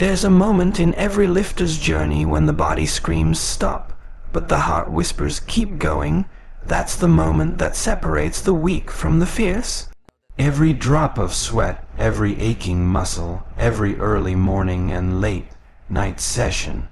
There's a moment in every lifter's journey when the body screams stop, but the heart whispers keep going. That's the moment that separates the weak from the fierce. Every drop of sweat, every aching muscle, every early morning and late night session,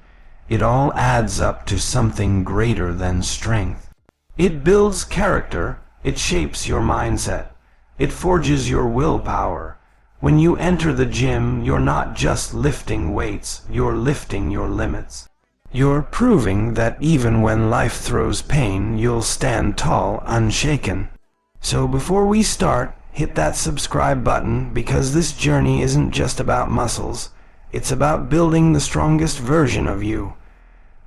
it all adds up to something greater than strength. It builds character, it shapes your mindset, it forges your willpower. When you enter the gym, you're not just lifting weights, you're lifting your limits. You're proving that even when life throws pain, you'll stand tall, unshaken. So before we start, hit that subscribe button, because this journey isn't just about muscles. It's about building the strongest version of you.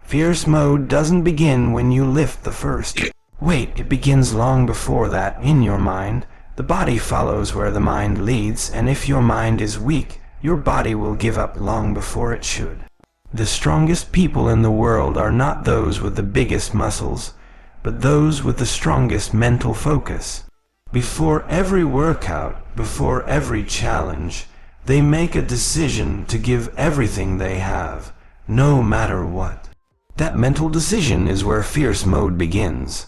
Fierce mode doesn't begin when you lift the first weight. It begins long before that, in your mind. The body follows where the mind leads, and if your mind is weak, your body will give up long before it should. The strongest people in the world are not those with the biggest muscles, but those with the strongest mental focus. Before every workout, before every challenge, they make a decision to give everything they have, no matter what. That mental decision is where fierce mode begins.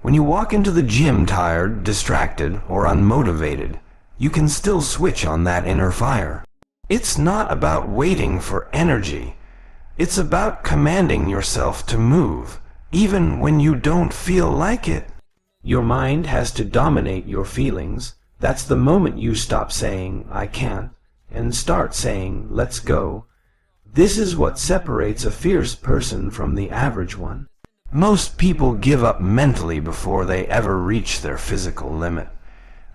When you walk into the gym tired, distracted, or unmotivated, you can still switch on that inner fire. It's not about waiting for energy. It's about commanding yourself to move, even when you don't feel like it. Your mind has to dominate your feelings. That's the moment you stop saying, "I can't," and start saying, "Let's go." This is what separates a fierce person from the average one. Most people give up mentally before they ever reach their physical limit.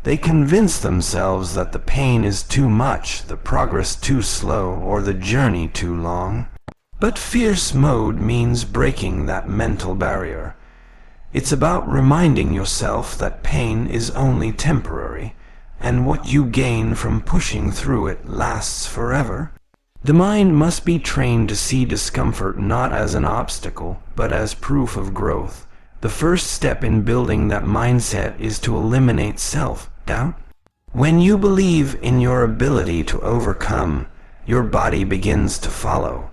They convince themselves that the pain is too much, the progress too slow, or the journey too long. But fierce mode means breaking that mental barrier. It's about reminding yourself that pain is only temporary, and what you gain from pushing through it lasts forever. The mind must be trained to see discomfort not as an obstacle, but as proof of growth. The first step in building that mindset is to eliminate self-doubt. When you believe in your ability to overcome, your body begins to follow.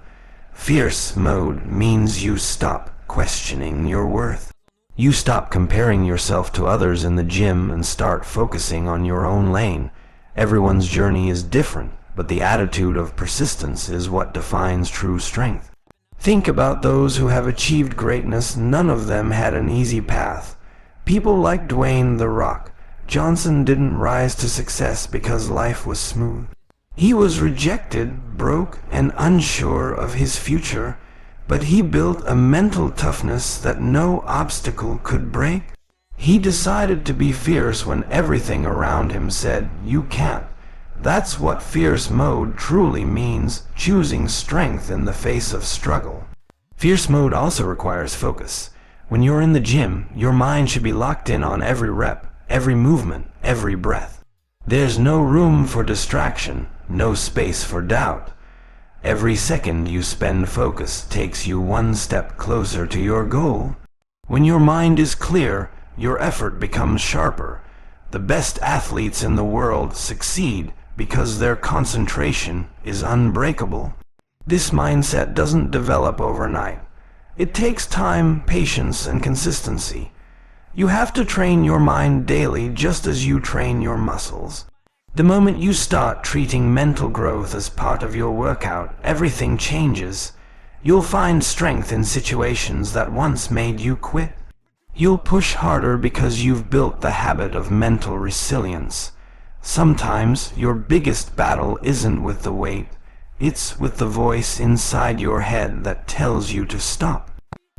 Fierce mode means you stop questioning your worth. You stop comparing yourself to others in the gym and start focusing on your own lane. Everyone's journey is different, but the attitude of persistence is what defines true strength. Think about those who have achieved greatness. None of them had an easy path. People like Dwayne "The Rock" Johnson didn't rise to success because life was smooth. He was rejected, broke, and unsure of his future, but he built a mental toughness that no obstacle could break. He decided to be fierce when everything around him said, "You can't." That's what fierce mode truly means, choosing strength in the face of struggle. Fierce mode also requires focus. When you're in the gym, your mind should be locked in on every rep, every movement, every breath. There's no room for distraction, no space for doubt. Every second you spend focus takes you one step closer to your goal. When your mind is clear, your effort becomes sharper. The best athletes in the world succeed because their concentration is unbreakable. This mindset doesn't develop overnight. It takes time, patience, and consistency. You have to train your mind daily just as you train your muscles. The moment you start treating mental growth as part of your workout, everything changes. You'll find strength in situations that once made you quit. You'll push harder because you've built the habit of mental resilience. Sometimes your biggest battle isn't with the weight, it's with the voice inside your head that tells you to stop.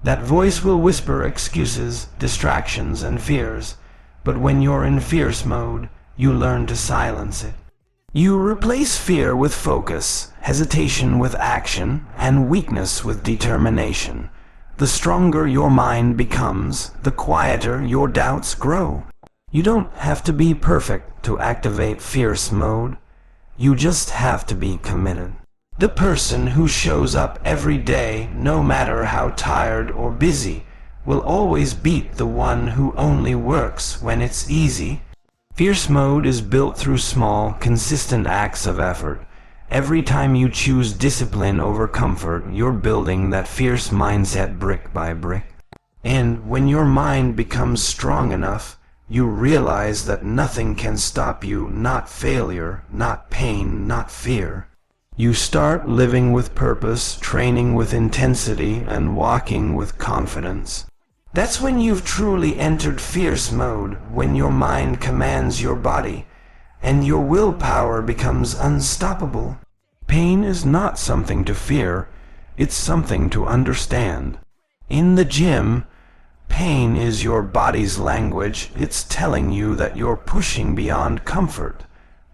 That voice will whisper excuses, distractions, and fears, but when you're in fierce mode, you learn to silence it. You replace fear with focus, hesitation with action, and weakness with determination. The stronger your mind becomes, the quieter your doubts grow. You don't have to be perfect to activate fierce mode. You just have to be committed. The person who shows up every day, no matter how tired or busy, will always beat the one who only works when it's easy. Fierce mode is built through small, consistent acts of effort. Every time you choose discipline over comfort, you're building that fierce mindset brick by brick. And when your mind becomes strong enough, you realize that nothing can stop you, not failure, not pain, not fear. You start living with purpose, training with intensity, and walking with confidence. That's when you've truly entered fierce mode, when your mind commands your body, and your willpower becomes unstoppable. Pain is not something to fear, it's something to understand. In the gym, pain is your body's language. It's telling you that you're pushing beyond comfort,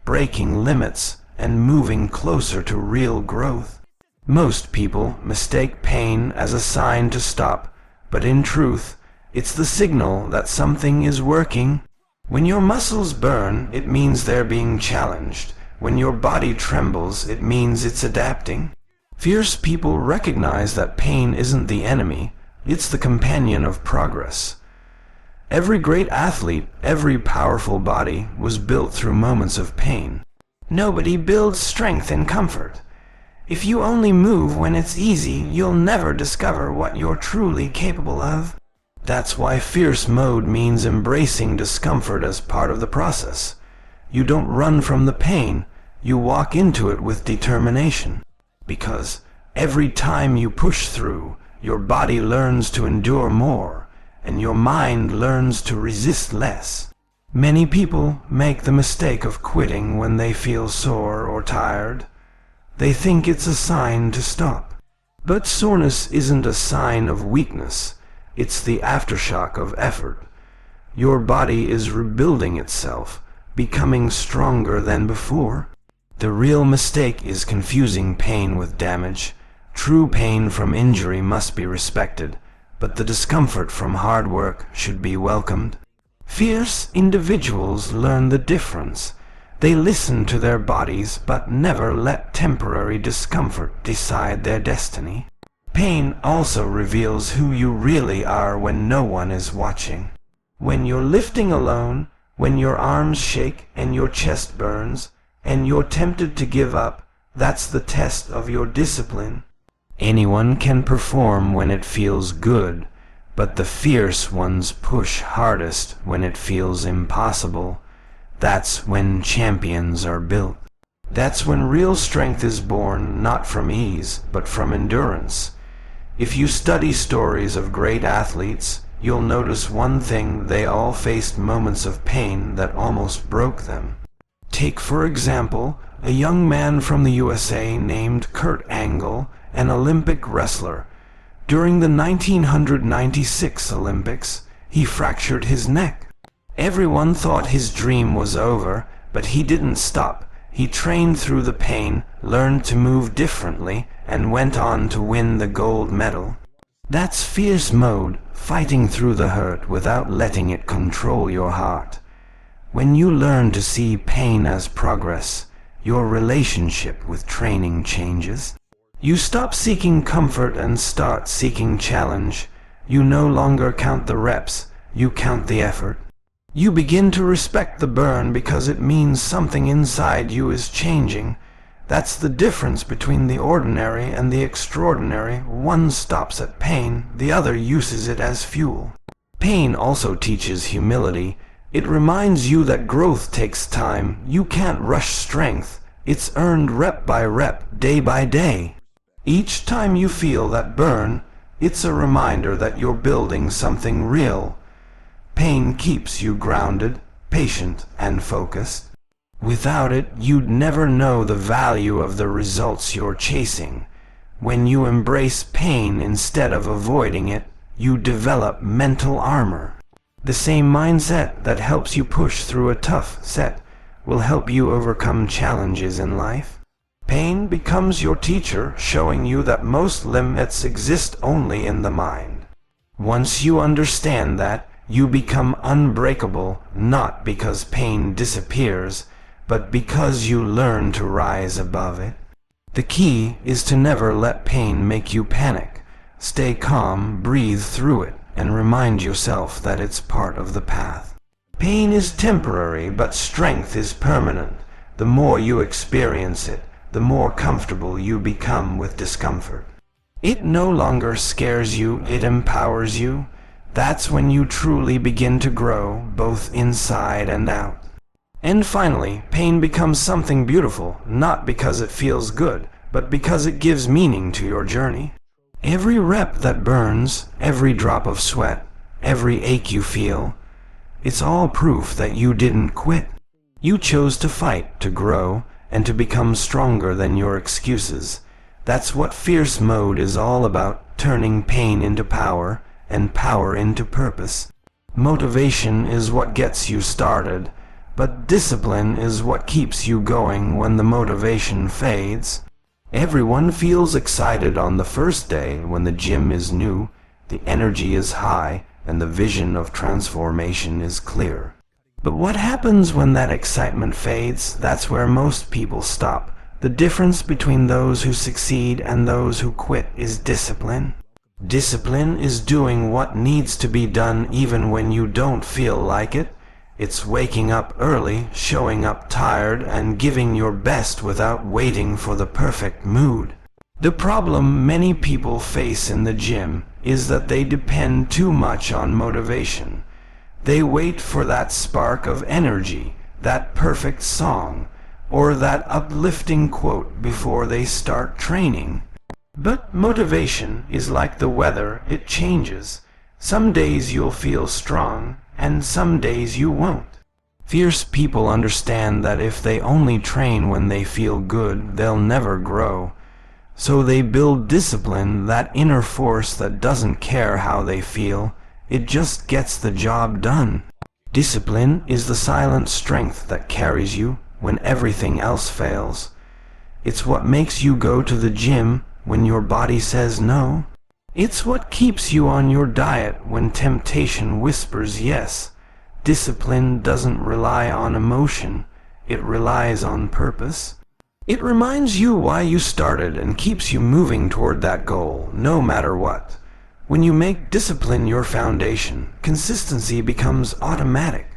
breaking limits, and moving closer to real growth. Most people mistake pain as a sign to stop, but in truth, it's the signal that something is working. When your muscles burn, it means they're being challenged. When your body trembles, it means it's adapting. Fierce people recognize that pain isn't the enemy, it's the companion of progress. Every great athlete, every powerful body was built through moments of pain. Nobody builds strength in comfort. If you only move when it's easy, you'll never discover what you're truly capable of. That's why fierce mode means embracing discomfort as part of the process. You don't run from the pain, you walk into it with determination. Because every time you push through, your body learns to endure more, and your mind learns to resist less. Many people make the mistake of quitting when they feel sore or tired. They think it's a sign to stop. But soreness isn't a sign of weakness, it's the aftershock of effort. Your body is rebuilding itself, becoming stronger than before. The real mistake is confusing pain with damage. True pain from injury must be respected, but the discomfort from hard work should be welcomed. Fierce individuals learn the difference. They listen to their bodies, but never let temporary discomfort decide their destiny. Pain also reveals who you really are when no one is watching. When you're lifting alone, when your arms shake and your chest burns, and you're tempted to give up, that's the test of your discipline. Anyone can perform when it feels good, but the fierce ones push hardest when it feels impossible. That's when champions are built. That's when real strength is born, not from ease, but from endurance. If you study stories of great athletes, you'll notice one thing: they all faced moments of pain that almost broke them. Take, for example, a young man from the USA named Kurt Angle, an Olympic wrestler. During the 1996 Olympics, he fractured his neck. Everyone thought his dream was over, but he didn't stop. He trained through the pain, learned to move differently, and went on to win the gold medal. That's fierce mode, fighting through the hurt without letting it control your heart. When you learn to see pain as progress, your relationship with training changes. You stop seeking comfort and start seeking challenge. You no longer count the reps, you count the effort. You begin to respect the burn because it means something inside you is changing. That's the difference between the ordinary and the extraordinary. One stops at pain, the other uses it as fuel. Pain also teaches humility. It reminds you that growth takes time. You can't rush strength. It's earned rep by rep, day by day. Each time you feel that burn, it's a reminder that you're building something real. Pain keeps you grounded, patient, and focused. Without it, you'd never know the value of the results you're chasing. When you embrace pain instead of avoiding it, you develop mental armor. The same mindset that helps you push through a tough set will help you overcome challenges in life. Pain becomes your teacher, showing you that most limits exist only in the mind. Once you understand that, you become unbreakable, not because pain disappears, but because you learn to rise above it. The key is to never let pain make you panic. Stay calm, breathe through it, and remind yourself that it's part of the path. Pain is temporary, but strength is permanent. The more you experience it, the more comfortable you become with discomfort. It no longer scares you, it empowers you. That's when you truly begin to grow, both inside and out. And finally, pain becomes something beautiful, not because it feels good, but because it gives meaning to your journey. Every rep that burns, every drop of sweat, every ache you feel, it's all proof that you didn't quit. You chose to fight, to grow, and to become stronger than your excuses. That's what Fierce Mode is all about, turning pain into power, and power into purpose. Motivation is what gets you started, but discipline is what keeps you going when the motivation fades. Everyone feels excited on the first day when the gym is new, the energy is high, and the vision of transformation is clear. But what happens when that excitement fades? That's where most people stop. The difference between those who succeed and those who quit is discipline. Discipline is doing what needs to be done even when you don't feel like it. It's waking up early, showing up tired, and giving your best without waiting for the perfect mood. The problem many people face in the gym is that they depend too much on motivation. They wait for that spark of energy, that perfect song, or that uplifting quote before they start training. But motivation is like the weather, it changes. Some days you'll feel strong, and some days you won't. Fierce people understand that if they only train when they feel good, they'll never grow. So they build discipline, that inner force that doesn't care how they feel. It just gets the job done. Discipline is the silent strength that carries you when everything else fails. It's what makes you go to the gym when your body says no. It's what keeps you on your diet when temptation whispers yes. Discipline doesn't rely on emotion, it relies on purpose. It reminds you why you started and keeps you moving toward that goal, no matter what. When you make discipline your foundation, consistency becomes automatic.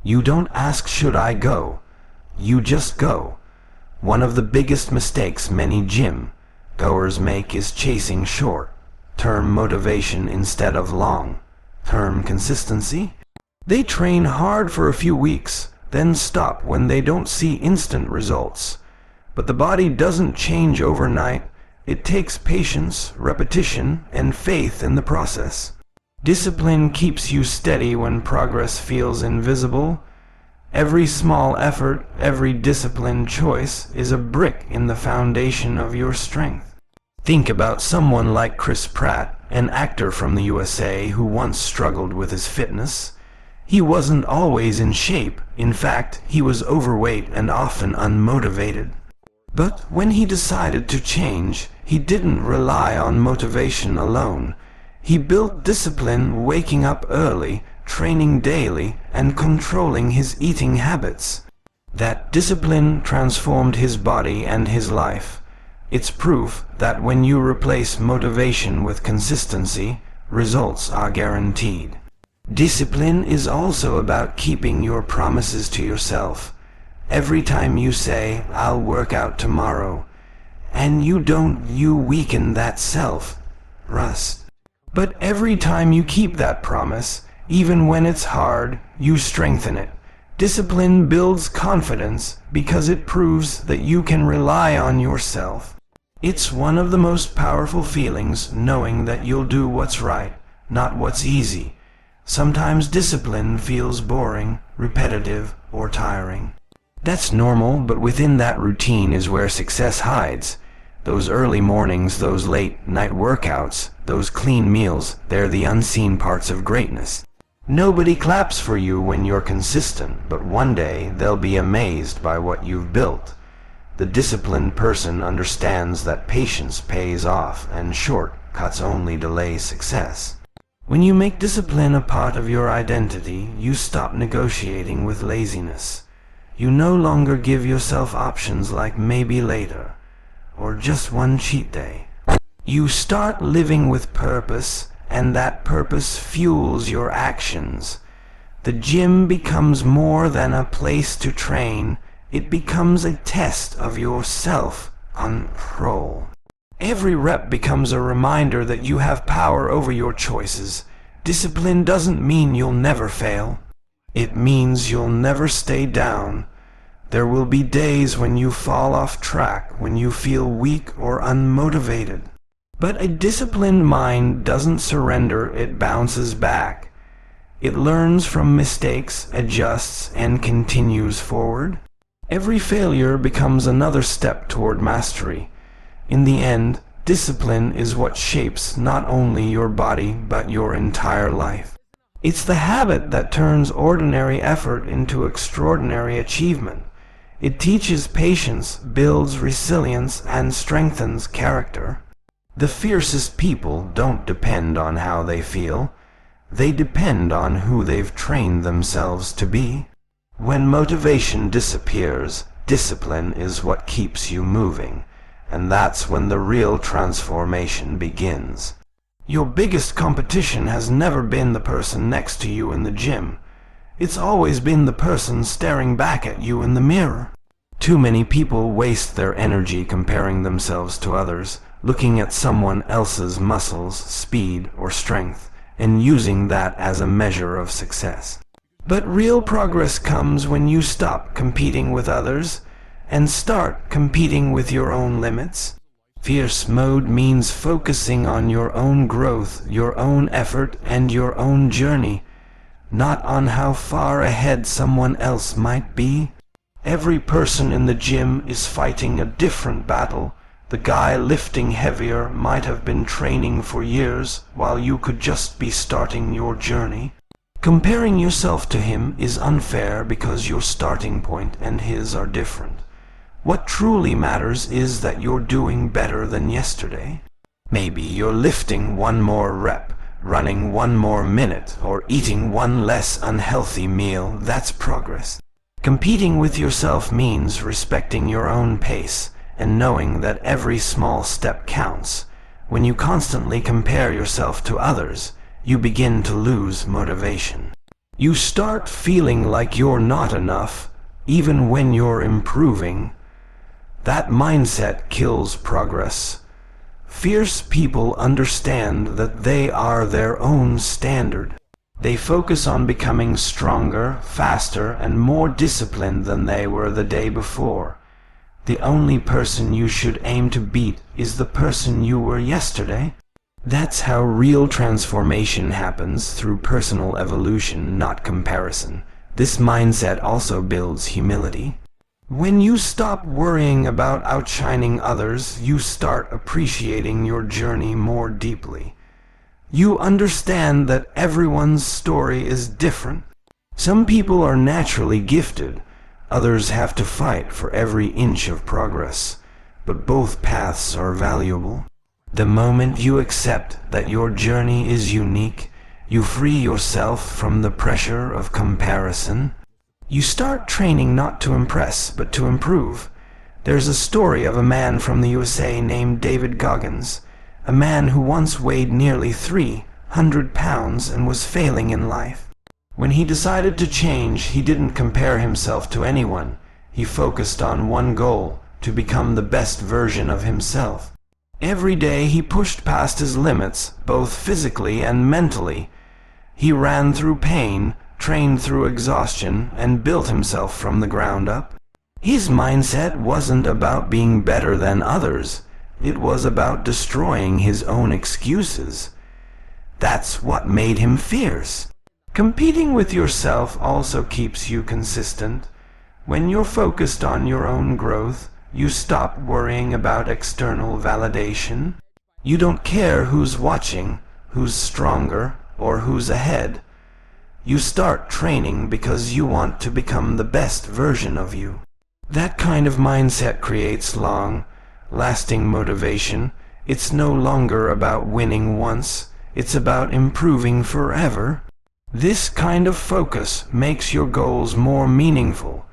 You don't ask, should I go? You just go. One of the biggest mistakes many gym goers make is chasing short-term motivation instead of long-term consistency. They train hard for a few weeks, then stop when they don't see instant results. But the body doesn't change overnight. It takes patience, repetition, and faith in the process. Discipline keeps you steady when progress feels invisible. Every small effort, every disciplined choice is a brick in the foundation of your strength. Think about someone like Chris Pratt, an actor from the USA who once struggled with his fitness. He wasn't always in shape. In fact, he was overweight and often unmotivated. But when he decided to change, he didn't rely on motivation alone. He built discipline, waking up early, training daily, and controlling his eating habits. That discipline transformed his body and his life. It's proof that when you replace motivation with consistency, results are guaranteed. Discipline is also about keeping your promises to yourself. Every time you say, I'll work out tomorrow, and you don't, you weaken that self-trust. But every time you keep that promise, even when it's hard, you strengthen it. Discipline builds confidence because it proves that you can rely on yourself. It's one of the most powerful feelings, knowing that you'll do what's right, not what's easy. Sometimes discipline feels boring, repetitive, or tiring. That's normal, but within that routine is where success hides. Those early mornings, those late night workouts, those clean meals, they're the unseen parts of greatness. Nobody claps for you when you're consistent, but one day they'll be amazed by what you've built. The disciplined person understands that patience pays off and shortcuts only delay success. When you make discipline a part of your identity, you stop negotiating with laziness. You no longer give yourself options like maybe later, or just one cheat day. You start living with purpose, and that purpose fuels your actions. The gym becomes more than a place to train. It becomes a test of your control. Every rep becomes a reminder that you have power over your choices. Discipline doesn't mean you'll never fail. It means you'll never stay down. There will be days when you fall off track, when you feel weak or unmotivated. But a disciplined mind doesn't surrender, it bounces back. It learns from mistakes, adjusts, and continues forward. Every failure becomes another step toward mastery. In the end, discipline is what shapes not only your body but your entire life. It's the habit that turns ordinary effort into extraordinary achievement. It teaches patience, builds resilience, and strengthens character. The fiercest people don't depend on how they feel. They depend on who they've trained themselves to be. When motivation disappears, discipline is what keeps you moving. And that's when the real transformation begins. Your biggest competition has never been the person next to you in the gym. It's always been the person staring back at you in the mirror. Too many people waste their energy comparing themselves to others, looking at someone else's muscles, speed, or strength, and using that as a measure of success. But real progress comes when you stop competing with others and start competing with your own limits. Fierce mode means focusing on your own growth, your own effort, and your own journey, not on how far ahead someone else might be. Every person in the gym is fighting a different battle. The guy lifting heavier might have been training for years, while you could just be starting your journey. Comparing yourself to him is unfair because your starting point and his are different. What truly matters is that you're doing better than yesterday. Maybe you're lifting one more rep, running one more minute, or eating one less unhealthy meal. That's progress. Competing with yourself means respecting your own pace and knowing that every small step counts. When you constantly compare yourself to others, you begin to lose motivation. You start feeling like you're not enough, even when you're improving. That mindset kills progress. Fierce people understand that they are their own standard. They focus on becoming stronger, faster, and more disciplined than they were the day before. The only person you should aim to beat is the person you were yesterday. That's how real transformation happens, through personal evolution, not comparison. This mindset also builds humility. When you stop worrying about outshining others, you start appreciating your journey more deeply. You understand that everyone's story is different. Some people are naturally gifted. Others have to fight for every inch of progress. But both paths are valuable. The moment you accept that your journey is unique, you free yourself from the pressure of comparison. You start training not to impress, but to improve. There's a story of a man from the USA named David Goggins, a man who once weighed nearly 300 pounds and was failing in life. When he decided to change, he didn't compare himself to anyone. He focused on one goal: to become the best version of himself. Every day he pushed past his limits, both physically and mentally. He ran through pain, trained through exhaustion, and built himself from the ground up. His mindset wasn't about being better than others. It was about destroying his own excuses. That's what made him fierce. Competing with yourself also keeps you consistent. When you're focused on your own growth, you stop worrying about external validation. You don't care who's watching, who's stronger, or who's ahead. You start training because you want to become the best version of you. That kind of mindset creates long-lasting motivation. It's no longer about winning once, it's about improving forever. This kind of focus makes your goals more meaningful.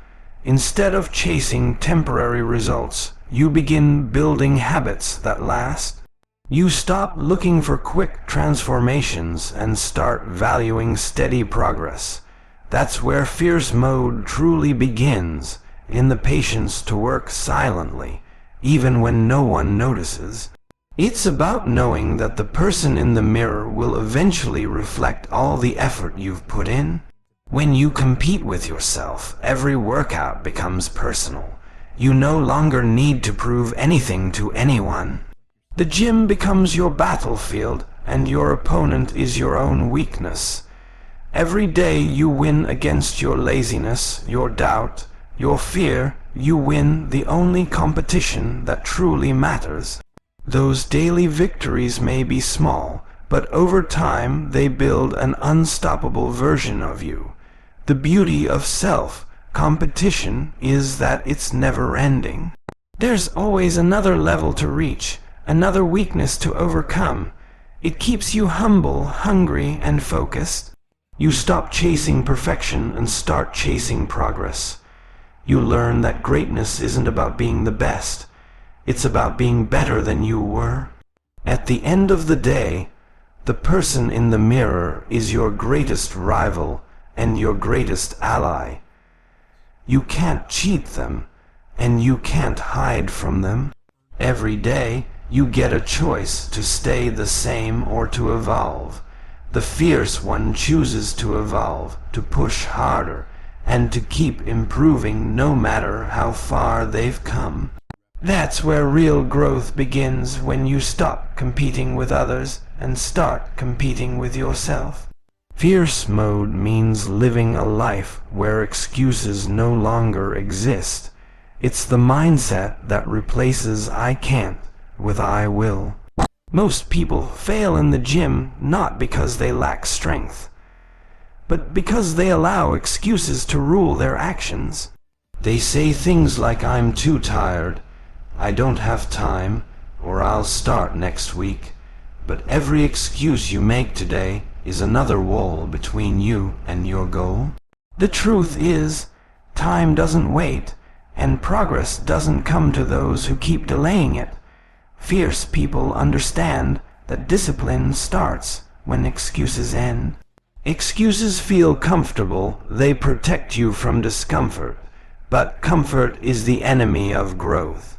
Instead of chasing temporary results, you begin building habits that last. You stop looking for quick transformations and start valuing steady progress. That's where fierce mode truly begins, in the patience to work silently, even when no one notices. It's about knowing that the person in the mirror will eventually reflect all the effort you've put in. When you compete with yourself, every workout becomes personal. You no longer need to prove anything to anyone. The gym becomes your battlefield, and your opponent is your own weakness. Every day you win against your laziness, your doubt, your fear. You win the only competition that truly matters. Those daily victories may be small, but over time they build an unstoppable version of you. The beauty of self-competition is that it's never-ending. There's always another level to reach, another weakness to overcome. It keeps you humble, hungry, and focused. You stop chasing perfection and start chasing progress. You learn that greatness isn't about being the best. It's about being better than you were. At the end of the day, the person in the mirror is your greatest rival and your greatest ally. You can't cheat them, and you can't hide from them. Every day, you get a choice to stay the same or to evolve. The fierce one chooses to evolve, to push harder, and to keep improving no matter how far they've come. That's where real growth begins, when you stop competing with others and start competing with yourself. Fierce mode means living a life where excuses no longer exist. It's the mindset that replaces I can't with I will. Most people fail in the gym not because they lack strength, but because they allow excuses to rule their actions. They say things like I'm too tired, I don't have time, or I'll start next week. But every excuse you make today is another wall between you and your goal. The truth is, time doesn't wait, and progress doesn't come to those who keep delaying it. Fierce people understand that discipline starts when excuses end. Excuses feel comfortable, they protect you from discomfort, but comfort is the enemy of growth.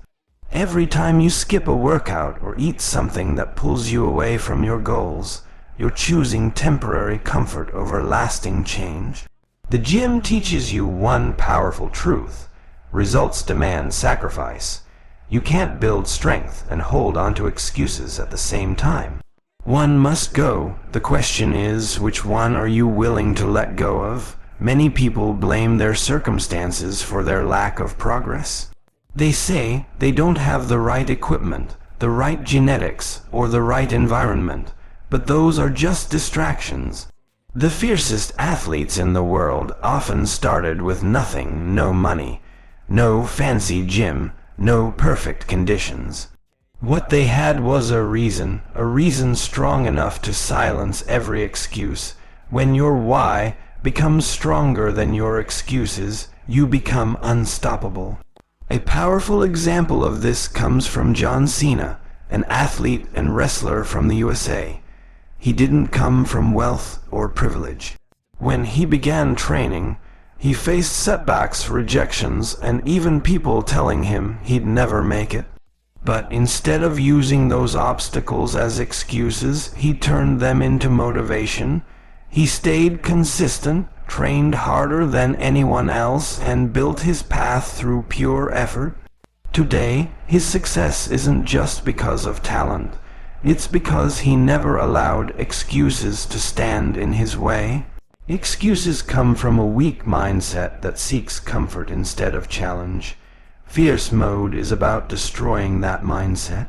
Every time you skip a workout or eat something that pulls you away from your goals, you're choosing temporary comfort over lasting change. The gym teaches you one powerful truth: results demand sacrifice. You can't build strength and hold on to excuses at the same time. One must go. The question is, which one are you willing to let go of? Many people blame their circumstances for their lack of progress. They say they don't have the right equipment, the right genetics, or the right environment, but those are just distractions. The fiercest athletes in the world often started with nothing: no money, no fancy gym, no perfect conditions. What they had was a reason strong enough to silence every excuse. When your why becomes stronger than your excuses, you become unstoppable. A powerful example of this comes from John Cena, an athlete and wrestler from the USA. He didn't come from wealth or privilege. When he began training, he faced setbacks, rejections, and even people telling him he'd never make it. But instead of using those obstacles as excuses, he turned them into motivation. He stayed consistent, trained harder than anyone else, and built his path through pure effort. Today, his success isn't just because of talent. It's because he never allowed excuses to stand in his way. Excuses come from a weak mindset that seeks comfort instead of challenge. Fierce mode is about destroying that mindset.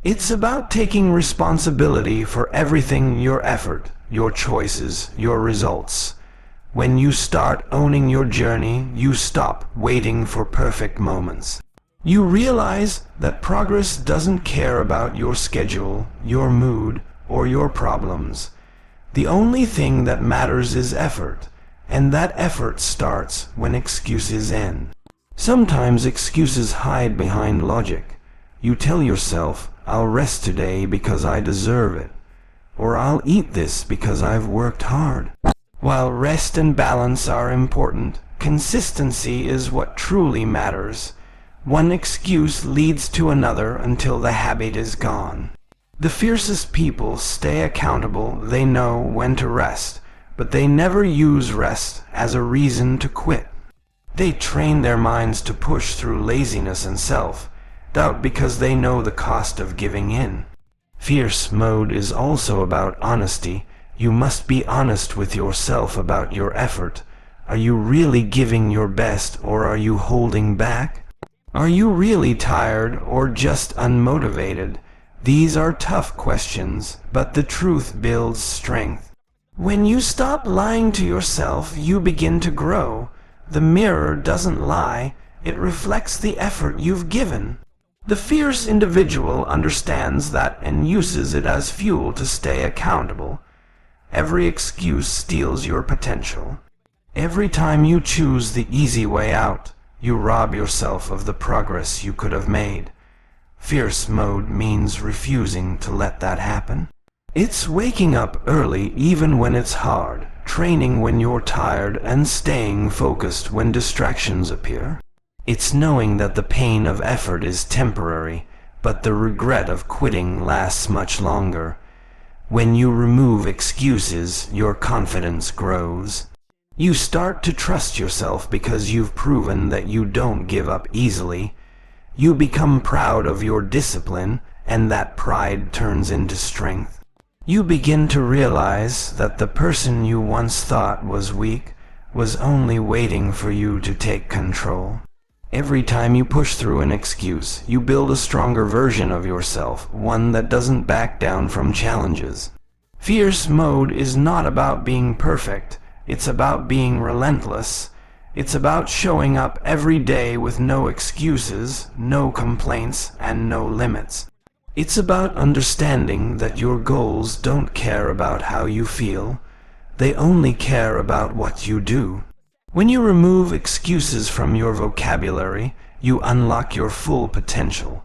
It's about taking responsibility for everything: your effort, your choices, your results. When you start owning your journey, you stop waiting for perfect moments. You realize that progress doesn't care about your schedule, your mood, or your problems. The only thing that matters is effort, and that effort starts when excuses end. Sometimes excuses hide behind logic. You tell yourself, I'll rest today because I deserve it, or I'll eat this because I've worked hard. While rest and balance are important, consistency is what truly matters. One excuse leads to another until the habit is gone. The fiercest people stay accountable. They know when to rest, but they never use rest as a reason to quit. They train their minds to push through laziness and self-doubt because they know the cost of giving in. Fierce mode is also about honesty. You must be honest with yourself about your effort. Are you really giving your best, or are you holding back? Are you really tired or just unmotivated? These are tough questions, but the truth builds strength. When you stop lying to yourself, you begin to grow. The mirror doesn't lie, it reflects the effort you've given. The fierce individual understands that and uses it as fuel to stay accountable. Every excuse steals your potential. Every time you choose the easy way out, you rob yourself of the progress you could have made. Fierce mode means refusing to let that happen. It's waking up early even when it's hard, training when you're tired, and staying focused when distractions appear. It's knowing that the pain of effort is temporary, but the regret of quitting lasts much longer. When you remove excuses, your confidence grows. You start to trust yourself because you've proven that you don't give up easily. You become proud of your discipline, and that pride turns into strength. You begin to realize that the person you once thought was weak was only waiting for you to take control. Every time you push through an excuse, you build a stronger version of yourself, one that doesn't back down from challenges. Fierce mode is not about being perfect. It's about being relentless. It's about showing up every day with no excuses, no complaints, and no limits. It's about understanding that your goals don't care about how you feel. They only care about what you do. When you remove excuses from your vocabulary, you unlock your full potential.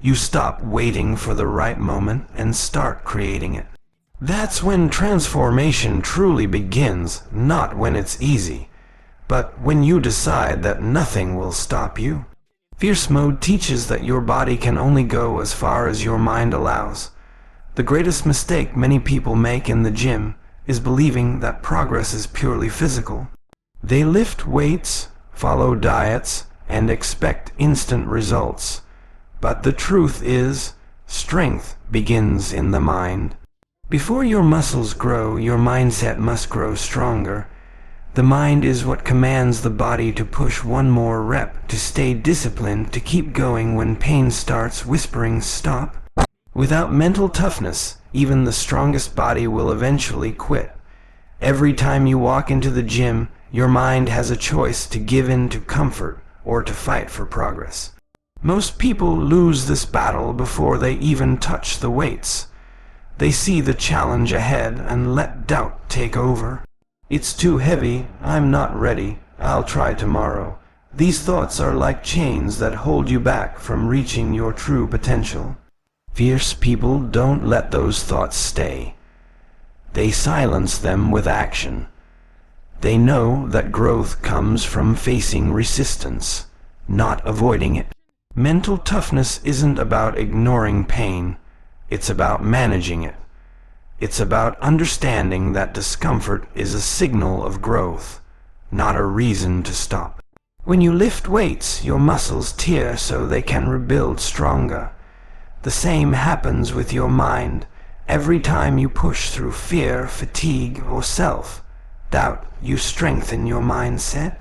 You stop waiting for the right moment and start creating it. That's when transformation truly begins, not when it's easy, but when you decide that nothing will stop you. Fierce mode teaches that your body can only go as far as your mind allows. The greatest mistake many people make in the gym is believing that progress is purely physical. They lift weights, follow diets, and expect instant results. But the truth is, strength begins in the mind. Before your muscles grow, your mindset must grow stronger. The mind is what commands the body to push one more rep, to stay disciplined, to keep going when pain starts whispering stop. Without mental toughness, even the strongest body will eventually quit. Every time you walk into the gym, your mind has a choice to give in to comfort or to fight for progress. Most people lose this battle before they even touch the weights. They see the challenge ahead and let doubt take over. It's too heavy, I'm not ready, I'll try tomorrow. These thoughts are like chains that hold you back from reaching your true potential. Fierce people don't let those thoughts stay. They silence them with action. They know that growth comes from facing resistance, not avoiding it. Mental toughness isn't about ignoring pain. It's about managing it. It's about understanding that discomfort is a signal of growth, not a reason to stop. When you lift weights, your muscles tear so they can rebuild stronger. The same happens with your mind. Every time you push through fear, fatigue, or self-doubt, you strengthen your mindset.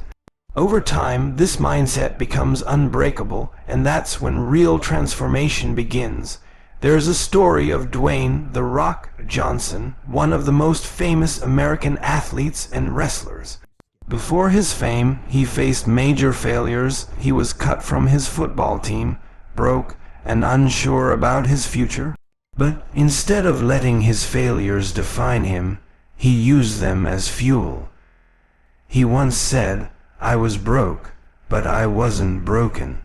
Over time, this mindset becomes unbreakable, and that's when real transformation begins. There is a story of Dwayne "The Rock" Johnson, one of the most famous American athletes and wrestlers. Before his fame, he faced major failures. He was cut from his football team, broke, and unsure about his future. But instead of letting his failures define him, he used them as fuel. He once said, "I was broke, but I wasn't broken."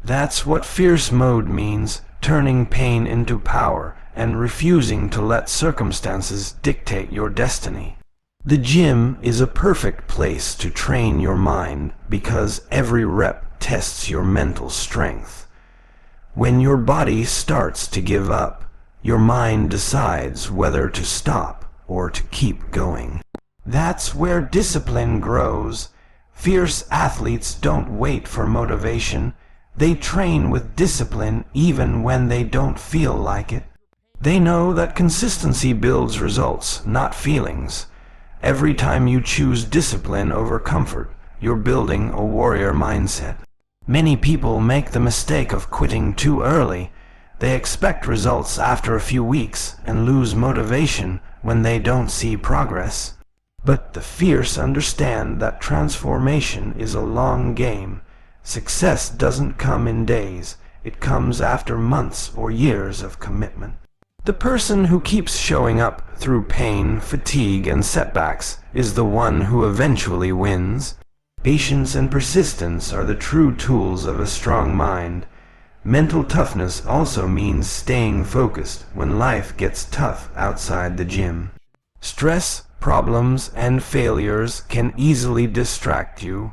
That's what fierce mode means, turning pain into power and refusing to let circumstances dictate your destiny. The gym is a perfect place to train your mind because every rep what tests your mental strength. When your body starts to give up, your mind decides whether to stop or to keep going. That's where discipline grows. Fierce athletes don't wait for motivation. They train with discipline even when they don't feel like it. They know that consistency builds results, not feelings. Every time you choose discipline over comfort, you're building a warrior mindset. Many people make the mistake of quitting too early. They expect results after a few weeks and lose motivation when they don't see progress. But the fierce understand that transformation is a long game. Success doesn't come in days. It comes after months or years of commitment. The person who keeps showing up through pain, fatigue, and setbacks is the one who eventually wins. Patience and persistence are the true tools of a strong mind. Mental toughness also means staying focused when life gets tough outside the gym. Stress, problems, and failures can easily distract you,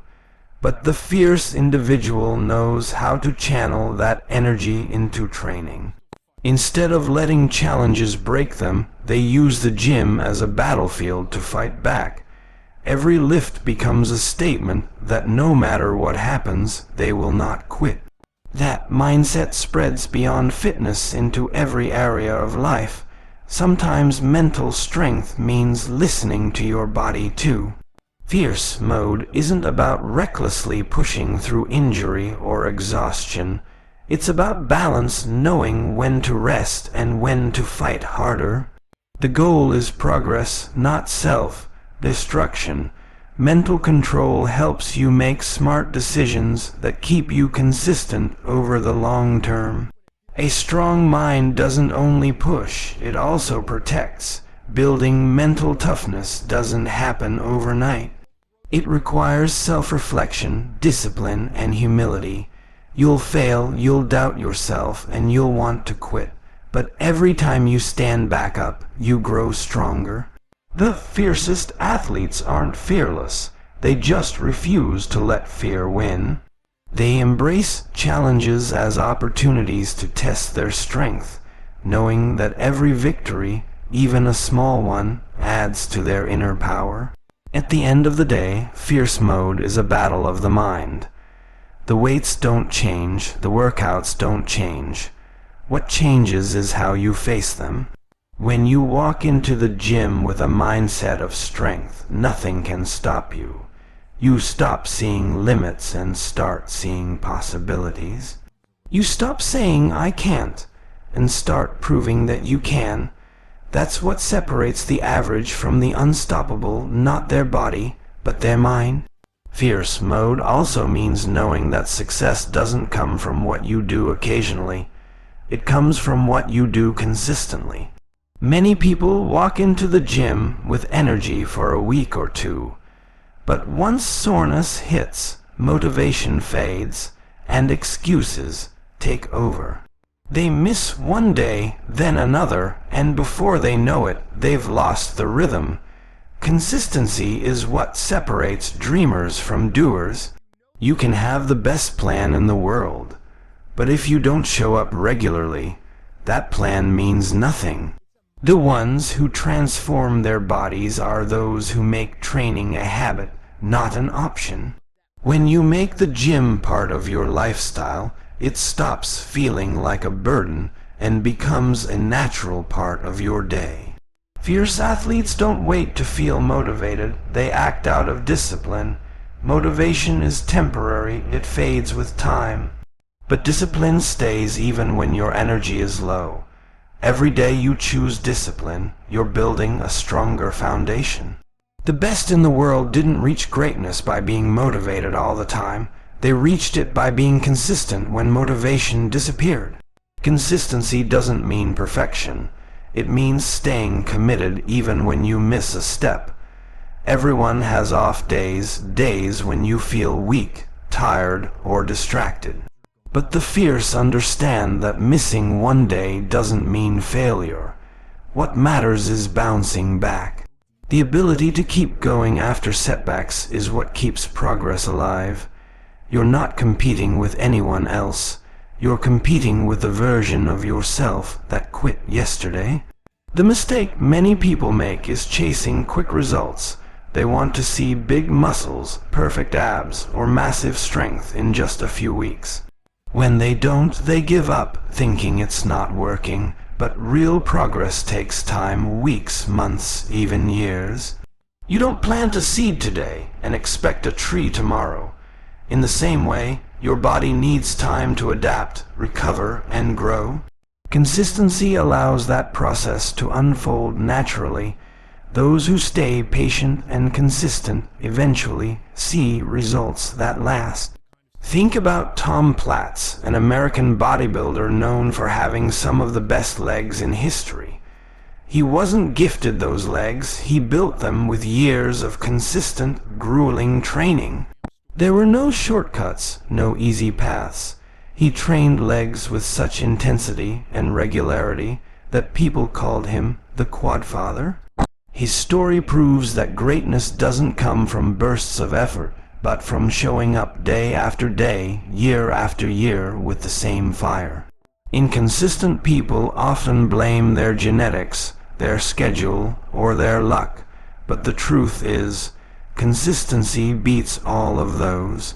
but the fierce individual knows how to channel that energy into training. Instead of letting challenges break them, they use the gym as a battlefield to fight back. Every lift becomes a statement that no matter what happens, they will not quit. That mindset spreads beyond fitness into every area of life. Sometimes mental strength means listening to your body too. Fierce mode isn't about recklessly pushing through injury or exhaustion. It's about balance, knowing when to rest and when to fight harder. The goal is progress, not self-destruction. Mental control helps you make smart decisions that keep you consistent over the long term. A strong mind doesn't only push, it also protects. Building mental toughness doesn't happen overnight. It requires self-reflection, discipline, and humility. You'll fail, you'll doubt yourself, and you'll want to quit. But every time you stand back up, you grow stronger. The fiercest athletes aren't fearless. They just refuse to let fear win. They embrace challenges as opportunities to test their strength, knowing that every victory, even a small one, adds to their inner power. At the end of the day, fierce mode is a battle of the mind. The weights don't change, the workouts don't change. What changes is how you face them. When you walk into the gym with a mindset of strength, nothing can stop you. You stop seeing limits and start seeing possibilities. You stop saying, "I can't," and start proving that you can. That's what separates the average from the unstoppable, not their body, but their mind. Fierce mode also means knowing that success doesn't come from what you do occasionally. It comes from what you do consistently. Many people walk into the gym with energy for a week or two, but once soreness hits, motivation fades, and excuses take over. They miss one day, then another, and before they know it, they've lost the rhythm. Consistency is what separates dreamers from doers. You can have the best plan in the world, but if you don't show up regularly, that plan means nothing. The ones who transform their bodies are those who make training a habit, not an option. When you make the gym part of your lifestyle, it stops feeling like a burden and becomes a natural part of your day. Fierce athletes don't wait to feel motivated, they act out of discipline. Motivation is temporary, it fades with time. But discipline stays even when your energy is low. Every day you choose discipline, you're building a stronger foundation. The best in the world didn't reach greatness by being motivated all the time. They reached it by being consistent when motivation disappeared. Consistency doesn't mean perfection. It means staying committed even when you miss a step. Everyone has off days, days when you feel weak, tired, or distracted. But the fierce understand that missing one day doesn't mean failure. What matters is bouncing back. The ability to keep going after setbacks is what keeps progress alive. You're not competing with anyone else. You're competing with the version of yourself that quit yesterday. The mistake many people make is chasing quick results. They want to see big muscles, perfect abs, or massive strength in just a few weeks. When they don't, they give up, thinking it's not working. But real progress takes time, weeks, months, even years. You don't plant a seed today and expect a tree tomorrow. In the same way, your body needs time to adapt, recover, and grow. Consistency allows that process to unfold naturally. Those who stay patient and consistent eventually see results that last. Think about Tom Platz, an American bodybuilder known for having some of the best legs in history. He wasn't gifted those legs, he built them with years of consistent, grueling training. There were no shortcuts, no easy paths. He trained legs with such intensity and regularity that people called him the Quadfather. His story proves that greatness doesn't come from bursts of effort, but from showing up day after day, year after year with the same fire. Inconsistent people often blame their genetics, their schedule, or their luck, but the truth is, consistency beats all of those.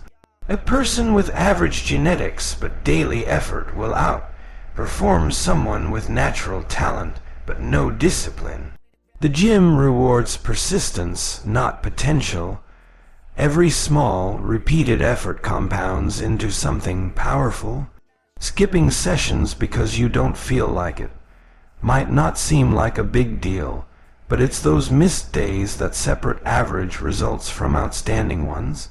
A person with average genetics but daily effort will outperform someone with natural talent but no discipline. The gym rewards persistence, not potential. Every small, repeated effort compounds into something powerful. Skipping sessions because you don't feel like it might not seem like a big deal, but it's those missed days that separate average results from outstanding ones.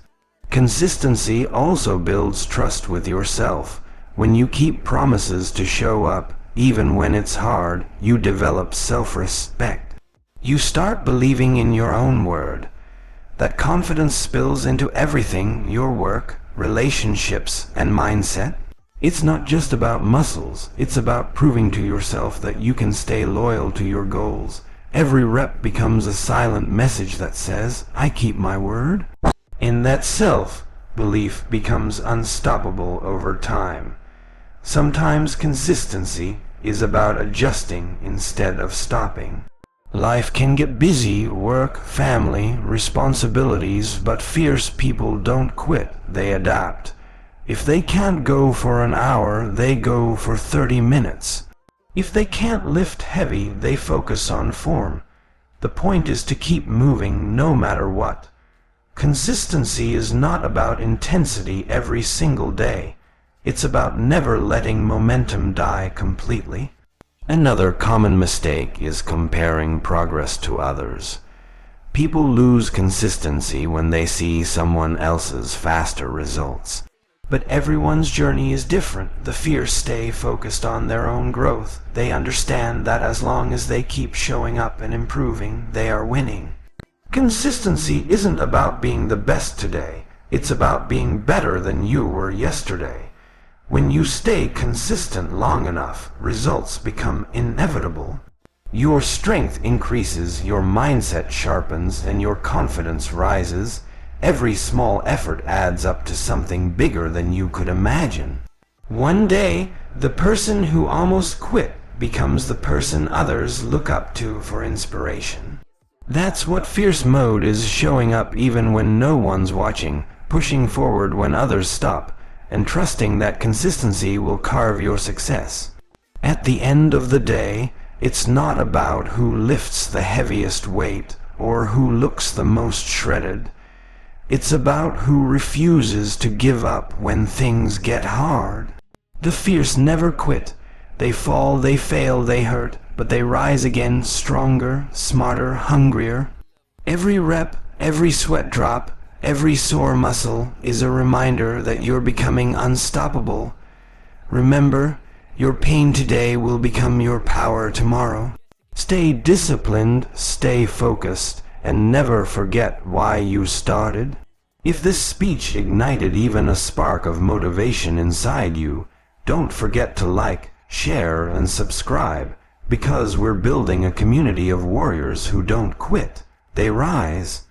Consistency also builds trust with yourself. When you keep promises to show up, even when it's hard, you develop self-respect. You start believing in your own word. That confidence spills into everything, your work, relationships, and mindset. It's not just about muscles, it's about proving to yourself that you can stay loyal to your goals. Every rep becomes a silent message that says, I keep my word. And that self-belief becomes unstoppable over time. Sometimes consistency is about adjusting instead of stopping. Life can get busy, work, family, responsibilities, but fierce people don't quit, they adapt. If they can't go for an hour, they go for 30 minutes. If they can't lift heavy, they focus on form. The point is to keep moving no matter what. Consistency is not about intensity every single day. It's about never letting momentum die completely. Another common mistake is comparing progress to others. People lose consistency when they see someone else's faster results. But everyone's journey is different. The fierce stay focused on their own growth. They understand that as long as they keep showing up and improving, they are winning. Consistency isn't about being the best today. It's about being better than you were yesterday. When you stay consistent long enough, results become inevitable. Your strength increases, your mindset sharpens, and your confidence rises. Every small effort adds up to something bigger than you could imagine. One day, the person who almost quit becomes the person others look up to for inspiration. That's what fierce mode is, showing up even when no one's watching, pushing forward when others stop, and trusting that consistency will carve your success. At the end of the day, it's not about who lifts the heaviest weight or who looks the most shredded. It's about who refuses to give up when things get hard. The fierce never quit. They fall, they fail, they hurt, but they rise again, stronger, smarter, hungrier. Every rep, every sweat drop, every sore muscle is a reminder that you're becoming unstoppable. Remember, your pain today will become your power tomorrow. Stay disciplined, stay focused, and never forget why you started. If this speech ignited even a spark of motivation inside you, don't forget to like, share, and subscribe, because we're building a community of warriors who don't quit. They rise.